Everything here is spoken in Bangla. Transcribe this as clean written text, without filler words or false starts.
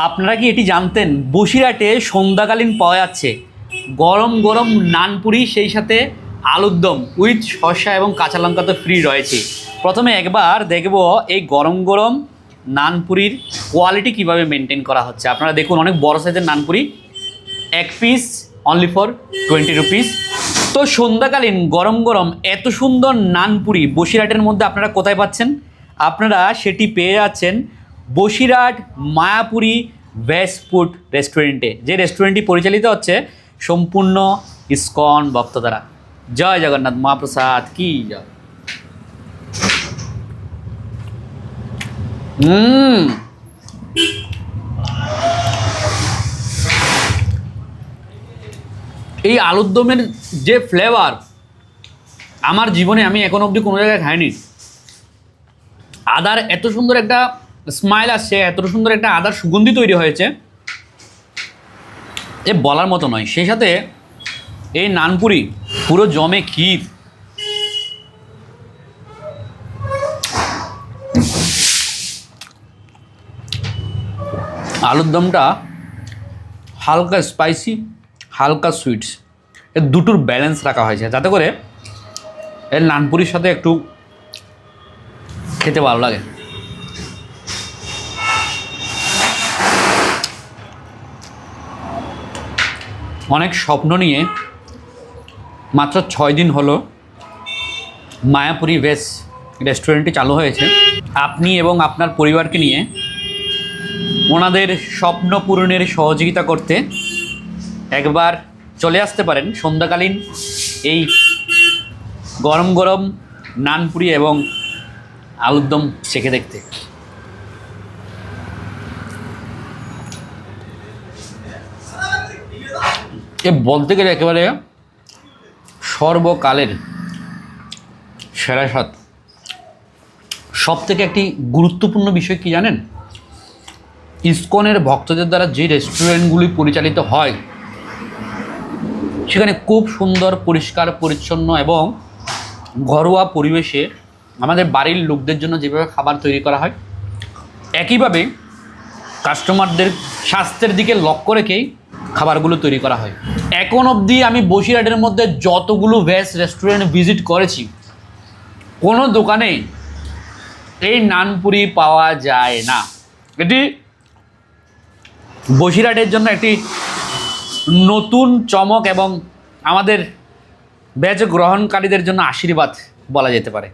আপনারা কি এটি জানতেন বসিরহাটে সন্ধ্যাকালীন পাওয়া যাচ্ছে গরম গরম নানপুরি, সেই সাথে আলুর দম উইথ শসা এবং কাঁচা লঙ্কা তো ফ্রি রয়েছে। প্রথমে একবার দেখব এই গরম গরম নানপুরির কোয়ালিটি কিভাবে মেনটেন করা হচ্ছে। আপনারা দেখুন, অনেক বড় সাইজের নানপুরি, এক পিস অনলি ফর 20 রুপিস। তো সন্ধ্যাকালীন গরম গরম এত সুন্দর নানপুরি বসিরহাটের মধ্যে আপনারা কোথায় পাচ্ছেন? আপনারা সেটি পেয়ে যাচ্ছেন বসিরহাট মায়াপুরি ভেজ ফুড রেস্টুরেন্টে, যে রেস্টুরেন্টটি পরিচালিত হচ্ছে সম্পূর্ণ ইসকন ভক্ত দ্বারা। জয় জগন্নাথ মহাপ্রসাদ কি জয়। এই আলুর দমের যে ফ্লেভার, আমার জীবনে আমি এখন অবধি কোনো জায়গায় খাইনি। আদার এত সুন্দর একটা স্মাইল আসছে, এত সুন্দর একটা আদার সুগন্ধি তৈরি হয়েছে, এ বলার মতো নয়। সেই সাথে এই নানপুরি পুরো জমে ক্ষীর। আলুর দমটা হালকা স্পাইসি, হালকা সুইটস, এর দুটোর ব্যালেন্স রাখা হয়েছে যাতে করে এর নানপুরির সাথে একটু খেতে ভালো লাগে। অনেক স্বপ্ন নিয়ে মাত্র 6 দিন হলো মায়াপুরি ভেজ রেস্টুরেন্টটি চালু হয়েছে। আপনি এবং আপনার পরিবারকে নিয়ে ওনাদের স্বপ্ন পূরণের সহযোগিতা করতে একবার চলে আসতে পারেন সন্ধ্যাকালীন এই গরম গরম নানপুরি এবং আলুর দম চেখে দেখতে। এ বলতে গেলে একেবারে সর্বকালের সেরা স্বাদ। সব থেকে একটি গুরুত্বপূর্ণ বিষয় কি জানেন? ইসকনের ভক্তদের দ্বারা যে রেস্টুরেন্টগুলি পরিচালিত হয় সেখানে খুব সুন্দর, পরিষ্কার পরিচ্ছন্ন এবং ঘরোয়া পরিবেশে আমাদের বাড়ির লোকদের জন্য যেভাবে খাবার তৈরি করা হয়, একইভাবে কাস্টমারদের স্বাস্থ্যের দিকে লক্ষ্য রেখেই খাবারগুলো তৈরি করা হয়। এখন অবধি আমি বসিরহাটের মধ্যে যতগুলো ভেজ রেস্টুরেন্ট ভিজিট করেছি, কোনো দোকানে এই নানপুরি পাওয়া যায় না। এটি বসিরহাটের জন্য একটি নতুন চমক এবং আমাদের ভেজ গ্রহণকারীদের জন্য আশীর্বাদ বলা যেতে পারে।